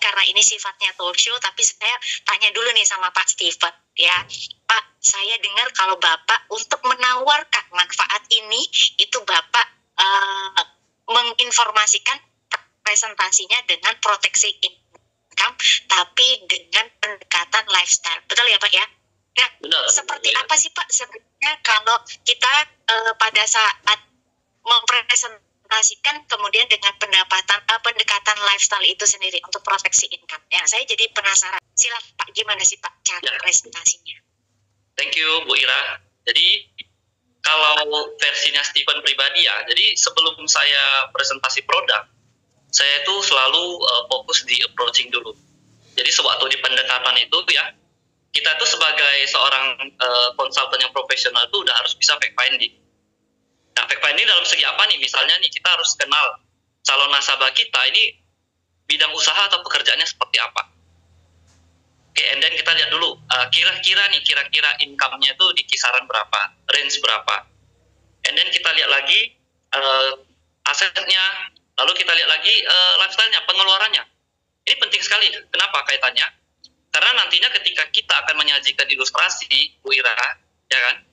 karena ini sifatnya talk show, tapi saya tanya dulu nih sama Pak Steven ya. Pak, saya dengar kalau Bapak untuk menawarkan manfaat ini, itu Bapak menginformasikan presentasinya dengan proteksi income, tapi dengan pendekatan lifestyle. Betul ya Pak ya? Nah, Benar, seperti ya. apa sih Pak sebenarnya kalau kita pada saat mempresentasikan kemudian dengan pendekatan lifestyle itu sendiri untuk proteksi income? Ya, saya jadi penasaran. Silakan Pak, gimana sih Pak cara presentasinya? Thank you Bu Ira. Jadi kalau versinya Steven pribadi ya, jadi sebelum saya presentasi produk, saya itu selalu fokus di approaching dulu. Jadi sewaktu di pendekatan itu ya, kita tuh sebagai seorang konsultan yang profesional itu udah harus bisa fact finding. Nah, fact finding dalam segi apa nih? Misalnya nih, kita harus kenal calon nasabah kita ini bidang usaha atau pekerjaannya seperti apa. Oke, and then kita lihat dulu kira-kira income-nya itu di kisaran berapa, range berapa. And then kita lihat lagi asetnya, lalu kita lihat lagi lifestyle-nya, pengeluarannya. Ini penting sekali. Kenapa kaitannya? Karena nantinya ketika kita akan menyajikan ilustrasi, Bu Ira, ya kan?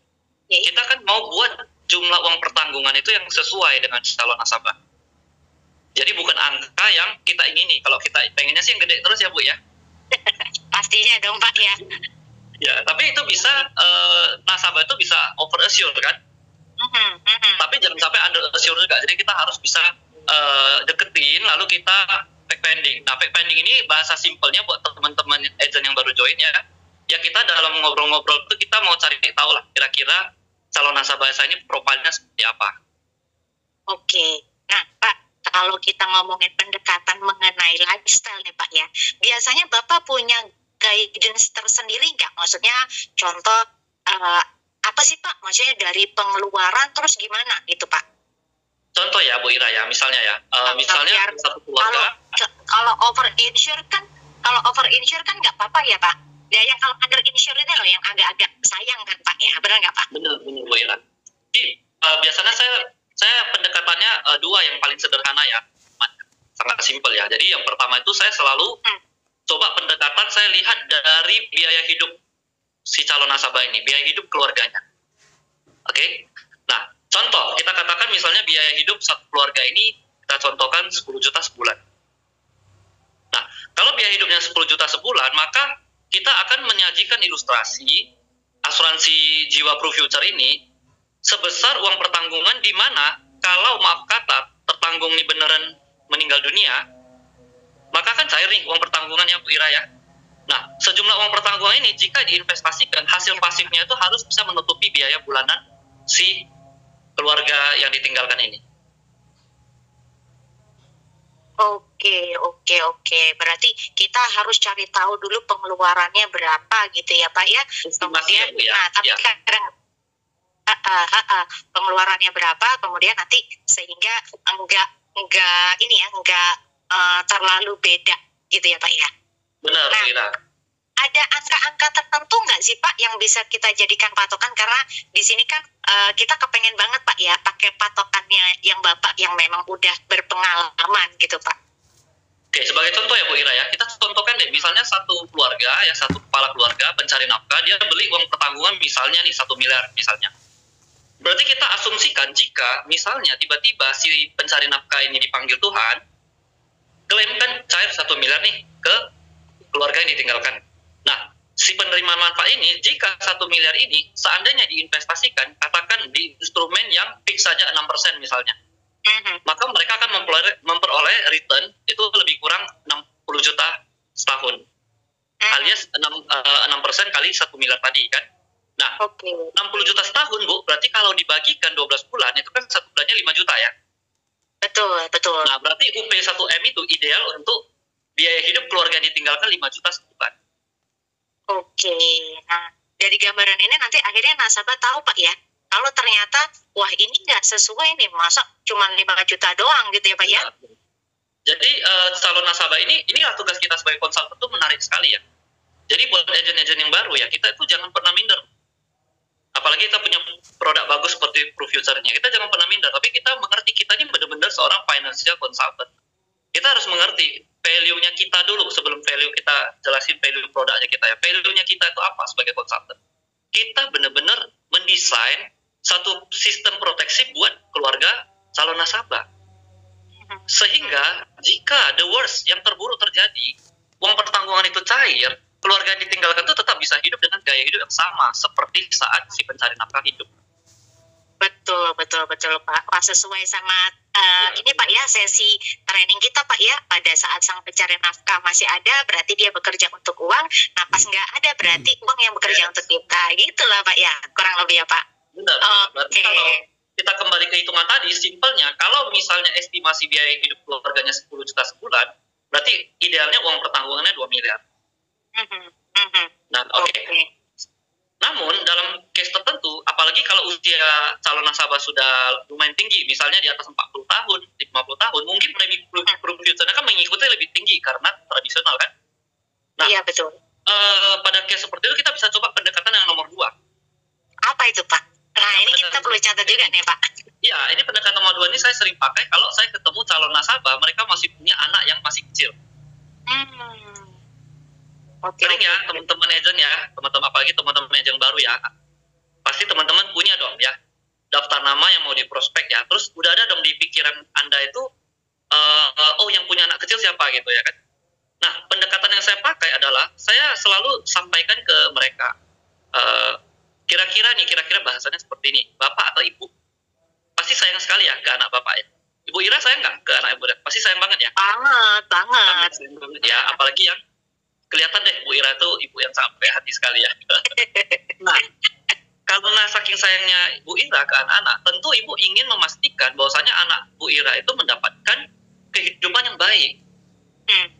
Kita kan mau buat jumlah uang pertanggungan itu yang sesuai dengan calon nasabah. Jadi bukan angka yang kita ingini. Kalau kita pengennya sih yang gede terus ya Bu ya. Pastinya dong Pak ya. Ya, tapi itu bisa nasabah itu bisa over assure kan. Tapi jangan sampai under assure juga. Jadi kita harus bisa deketin, lalu kita fact finding. Nah, fact finding ini bahasa simpelnya buat teman-teman agent yang baru join ya. Ya kita dalam ngobrol-ngobrol itu kita mau cari tahu lah kira-kira calon nasabah saya ini profilnya seperti apa. Oke. Nah, Pak, kalau kita ngomongin pendekatan mengenai lifestyle nih Pak ya, biasanya Bapak punya guidance tersendiri nggak? Maksudnya contoh apa sih Pak? Maksudnya dari pengeluaran terus gimana gitu Pak? Contoh ya Bu Ira ya, misalnya ya, misalnya satu keluarga. Kalau over insure kan nggak apa-apa ya Pak? Ya yang kalau under insure itu loh yang agak-agak sayang kan Pak ya, benar nggak Pak? Benar Bu Ira. Jadi biasanya saya pendekatannya dua yang paling sederhana ya, sangat simpel ya. Jadi yang pertama itu saya selalu coba pendekatan saya lihat dari biaya hidup si calon nasabah ini, biaya hidup keluarganya. Oke? Nah, contoh, kita katakan misalnya biaya hidup satu keluarga ini, kita contohkan 10 juta sebulan. Nah, kalau biaya hidupnya 10 juta sebulan, maka kita akan menyajikan ilustrasi asuransi jiwa Pro Future ini sebesar uang pertanggungan di mana kalau maaf kata tertanggung ini beneran meninggal dunia, maka kan cair nih uang pertanggungannya Bu Ira ya. Nah, sejumlah uang pertanggungan ini jika diinvestasikan, hasil pasifnya itu harus bisa menutupi biaya bulanan si keluarga yang ditinggalkan ini. Oke. Berarti kita harus cari tahu dulu pengeluarannya berapa gitu ya Pak ya. Kemudian, nah tapi kadang pengeluarannya berapa, kemudian nanti sehingga enggak terlalu beda gitu ya Pak ya. Benar, nah, Ira. Ada angka-angka tertentu nggak sih Pak yang bisa kita jadikan patokan, karena di sini kan kita kepengen banget Pak ya pakai patokannya yang Bapak yang memang udah berpengalaman gitu Pak. Oke, sebagai contoh ya Bu Ira ya, kita contohkan deh misalnya satu keluarga ya, satu kepala keluarga pencari nafkah, dia beli uang pertanggungan misalnya nih 1 miliar misalnya. Berarti kita asumsikan jika misalnya tiba-tiba si pencari nafkah ini dipanggil Tuhan, klaim kan cair 1 miliar nih ke keluarga yang ditinggalkan. Nah, si penerima manfaat ini, jika 1 miliar ini seandainya diinvestasikan, katakan di instrumen yang fix saja 6% misalnya, maka mereka akan memperoleh return itu lebih kurang 60 juta setahun, alias 6% kali 1 miliar tadi kan. Nah, 60 juta setahun Bu, berarti kalau dibagikan 12 bulan, itu kan satu bulannya 5 juta ya. Betul. Nah, berarti UP 1M itu ideal untuk biaya hidup keluarga yang ditinggalkan 5 juta sebulan. Oke, nah dari gambaran ini nanti akhirnya nasabah tahu Pak ya, kalau ternyata wah ini nggak sesuai nih, masa cuma 5 juta doang gitu ya Pak ya. Jadi calon nasabah inilah tugas kita sebagai konsultan itu menarik sekali ya. Jadi buat agen-agen yang baru ya, kita itu jangan pernah minder. Apalagi kita punya produk bagus seperti Pro Future-nya, kita jangan pernah minder, tapi kita mengerti kita ini benar-benar seorang financial consultant. Kita harus mengerti value-nya kita dulu sebelum buruk terjadi, uang pertanggungan itu cair, keluarga yang ditinggalkan itu tetap bisa hidup dengan gaya hidup yang sama seperti saat si pencari nafkah hidup. Betul, betul, betul Pak. Wah, sesuai sama ini Pak ya, sesi training kita Pak ya, pada saat sang pencari nafkah masih ada, berarti dia bekerja untuk uang, nah pas nggak ada berarti uang yang bekerja untuk kita, gitulah Pak ya, kurang lebih ya Pak. Benar. Berarti kalau kita kembali ke hitungan tadi, simpelnya, kalau misalnya estimasi biaya hidup keluarganya 10 juta sebulan, berarti idealnya uang pertanggungannya 2 miliar. Nah, oke. Namun dalam case tertentu, apalagi kalau usia calon nasabah sudah lumayan tinggi, misalnya di atas 40 tahun, 50 tahun, mungkin premi future kan mengikuti lebih tinggi karena tradisional kan. Nah, iya betul. Pada case seperti itu kita bisa coba pendekatan yang nomor 2. Apa itu Pak? Nah ini kita perlu catat juga nih Pak. Iya, ini pendekatan nomor 2 ini saya sering pakai kalau saya ketemu calon nasabah, mereka masih punya anak yang masih kecil. Sering ya teman-teman agent ya, teman-teman apalagi teman-teman agent baru ya, pasti teman-teman punya dong ya daftar nama yang mau diprospek ya, terus udah ada dong di pikiran Anda itu oh yang punya anak kecil siapa gitu ya kan. Nah pendekatan yang saya pakai adalah saya selalu sampaikan ke mereka kira-kira bahasanya seperti ini, bapak atau ibu pasti sayang sekali ya ke anak bapak ya. Ibu Ira sayang nggak ke anak ibu Ira? Pasti sayang banget ya. Banget. Ya apalagi yang kelihatan deh Bu Ira itu ibu yang sampai hati sekali ya. Nah, karena saking sayangnya Bu Ira ke anak-anak, tentu ibu ingin memastikan bahwasanya anak Bu Ira itu mendapatkan kehidupan yang baik.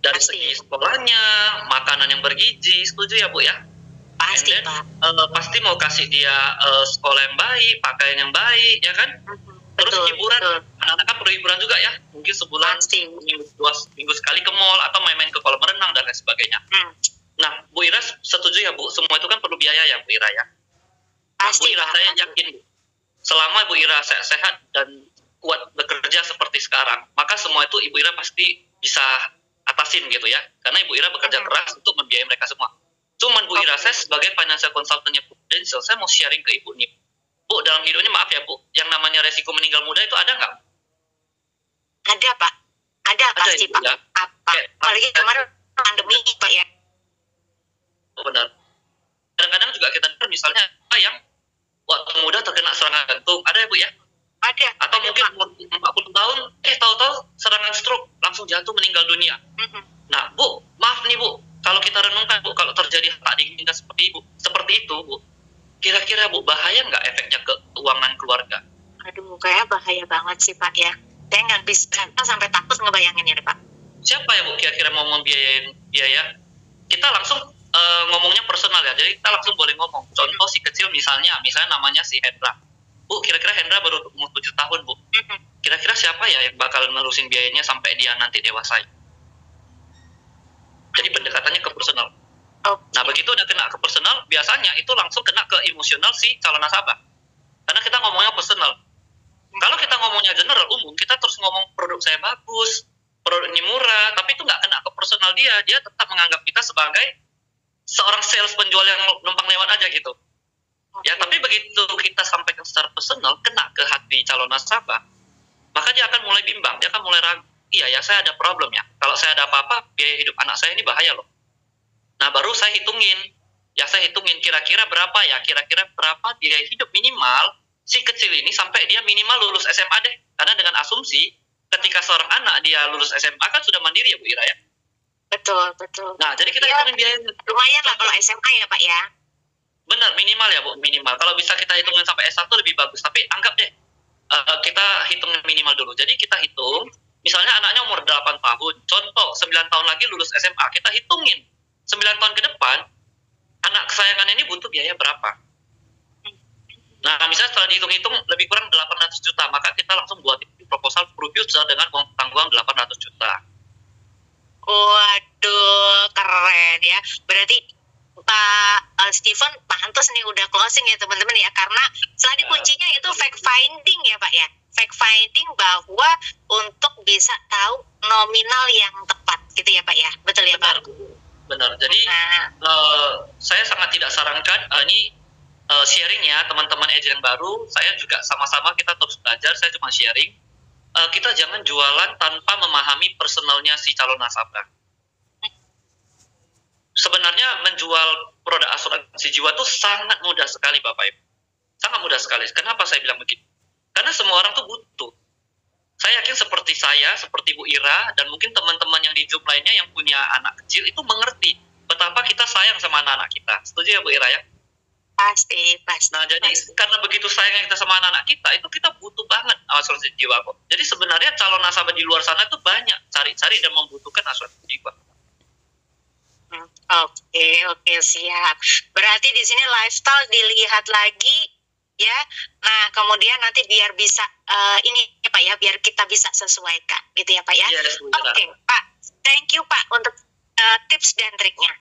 Dari segi sekolahnya, makanan yang bergizi, setuju ya Bu ya? Pasti Pak. Pasti mau kasih dia sekolah yang baik, pakaian yang baik, ya kan? Terus hiburan, anak-anak kan perlu hiburan juga ya, mungkin sebulan minggu sekali ke mall atau main-main ke kolam renang dan lain sebagainya. Nah Bu Ira setuju ya Bu, semua itu kan perlu biaya ya Bu Ira ya. Pasti, Bu Ira saya yakin selama Bu Ira sehat dan kuat bekerja seperti sekarang, maka semua itu Ibu Ira pasti bisa atasin gitu ya, karena Ibu Ira bekerja keras untuk membiayai mereka semua. Cuman Bu Ira, saya sebagai financial consultant-nya Prudential, saya mau sharing ke Ibu nih, Bu, dalam hidup ini maaf ya Bu, yang namanya resiko meninggal muda itu ada nggak? Ada Pak, ada pasti Pak. Ya? Apalagi kemarin pandemi Pak ya. Oh, benar. Kadang-kadang juga kita dengar misalnya yang waktu muda terkena serangan jantung, ada ya Bu ya? Ada. Atau mungkin umur 40 tahun, tahu-tahu serangan stroke, langsung jatuh meninggal dunia. Nah Bu, maaf nih Bu, kalau kita renungkan Bu, kalau terjadi tak diinginkan seperti itu Bu, kira-kira Bu, bahaya nggak efeknya ke keuangan keluarga? Aduh, kayak bahaya banget sih Pak ya. Saya nggak bisa sampai takut ngebayanginnya nih Pak. Siapa ya Bu kira-kira mau membiayain biaya? Kita langsung ngomongnya personal ya, jadi kita langsung boleh ngomong. Contoh si kecil misalnya namanya si Hendra. Bu, kira-kira Hendra baru umur 7 tahun Bu. Kira-kira siapa ya yang bakal nerusin biayanya sampai dia nanti dewasa? Jadi pendekatannya ke personal. Nah begitu udah kena ke personal, biasanya itu langsung kena ke emosional si calon nasabah. Karena kita ngomongnya personal. Kalau kita ngomongnya general umum, kita terus ngomong produk saya bagus, produk ini murah, tapi itu nggak kena ke personal dia. Dia tetap menganggap kita sebagai seorang sales penjual yang numpang lewat aja gitu. Ya, tapi begitu kita sampaikan secara personal, kena ke hati calon nasabah, maka dia akan mulai bimbang, dia akan mulai ragu. Iya ya, saya ada problem ya. Kalau saya ada apa-apa, biaya hidup anak saya ini bahaya loh. Nah, baru saya hitungin. Ya, saya hitungin kira-kira berapa ya, kira-kira berapa biaya hidup minimal si kecil ini sampai dia minimal lulus SMA deh. Karena dengan asumsi, ketika seorang anak dia lulus SMA kan sudah mandiri ya Bu Ira ya? Betul, betul. Nah, jadi kita hitungin biayanya. Lumayan lah kalau SMA ya Pak ya? Benar, minimal ya Bu, minimal. Kalau bisa kita hitungin sampai S1 lebih bagus. Tapi anggap deh, kita hitungin minimal dulu. Jadi kita hitung, misalnya anaknya umur 8 tahun, contoh 9 tahun lagi lulus SMA, kita hitungin 9 tahun ke depan, anak kesayangan ini butuh biaya berapa. Nah, misalnya setelah dihitung-hitung lebih kurang 800 juta, maka kita langsung buat proposal proposal dengan uang tanggungan 800 juta. Waduh, keren ya. Berarti Pak Steven pantas nih udah closing ya teman-teman ya, karena tadi kuncinya itu fact finding ya Pak ya, fact finding bahwa untuk bisa tahu nominal yang tepat gitu ya Pak ya, betul ya Pak? Benar, jadi saya sangat tidak sarankan, ini sharing ya teman-teman agent yang baru, saya juga sama-sama kita terus belajar, saya cuma sharing, kita jangan jualan tanpa memahami personalnya si calon nasabah. sebenarnya menjual produk asuransi jiwa itu sangat mudah sekali Bapak Ibu. Sangat mudah sekali. Kenapa saya bilang begitu? Karena semua orang tuh butuh. Saya yakin seperti saya, seperti Bu Ira, dan mungkin teman-teman yang di Zoom lainnya yang punya anak kecil itu mengerti betapa kita sayang sama anak-anak kita. Setuju ya Bu Ira ya? Pasti. Nah, jadi pasti. karena begitu sayangnya kita sama anak-anak kita, itu kita butuh banget asuransi jiwa kok. Jadi sebenarnya calon nasabah di luar sana itu banyak cari-cari dan membutuhkan asuransi jiwa. Oke, siap. Berarti di sini lifestyle dilihat lagi ya. Nah, kemudian nanti biar bisa ini Pak ya, biar kita bisa sesuaikan gitu ya Pak ya. Yes, Oke, Pak. Thank you Pak untuk tips dan triknya.